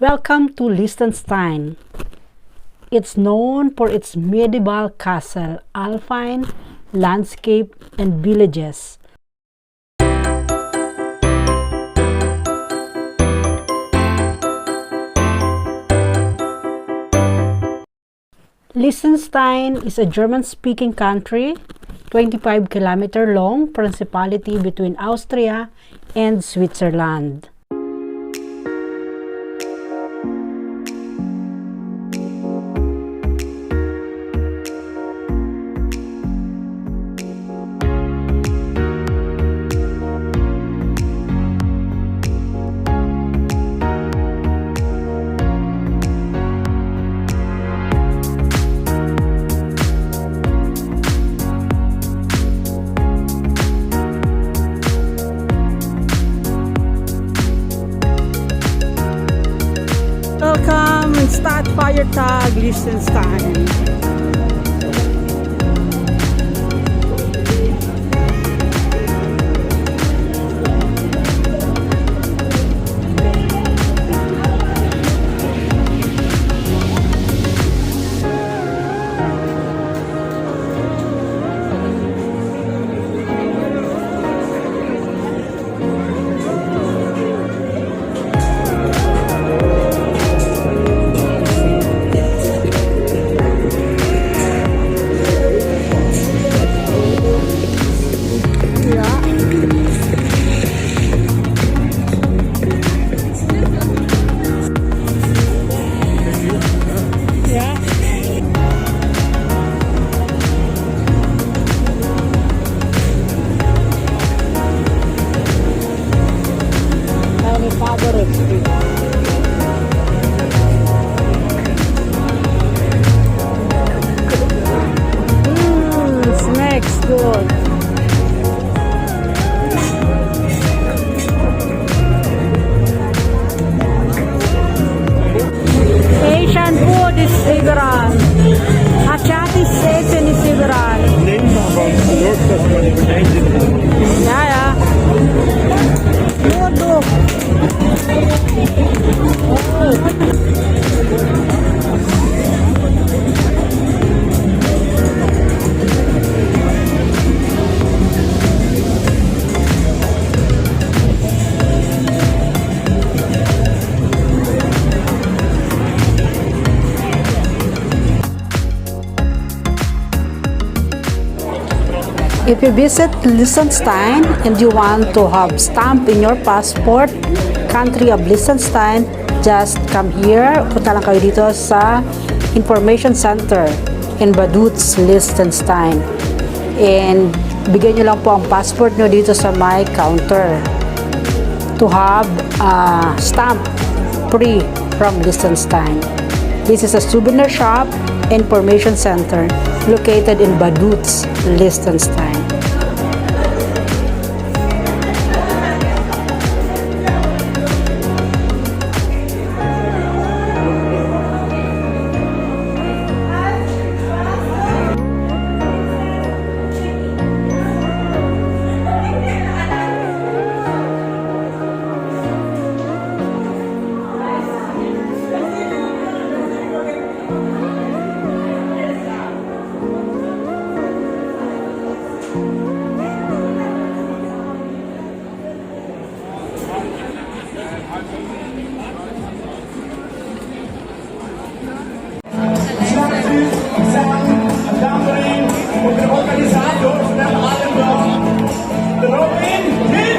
Welcome to Liechtenstein. It's known for its medieval castle, alpine landscape, and villages. Liechtenstein is a German-speaking country, 25-kilometer long principality between Austria and Switzerland. Welcome in Staatsfeiertag, Liechtenstein. Smells good. Asian food is liberal. Asiatic Essen is liberal. Ja. Goed. If you visit Liechtenstein and you want to have stamp in your passport, country of Liechtenstein, just come here. Punta lang kayo dito sa Information Center in Vaduz, Liechtenstein. And bigyan nyo lang po ang passport nyo dito sa my counter to have a stamp free from Liechtenstein. This is a souvenir shop, Information Center, located in Vaduz, Liechtenstein. Und der Organisator von allem Trove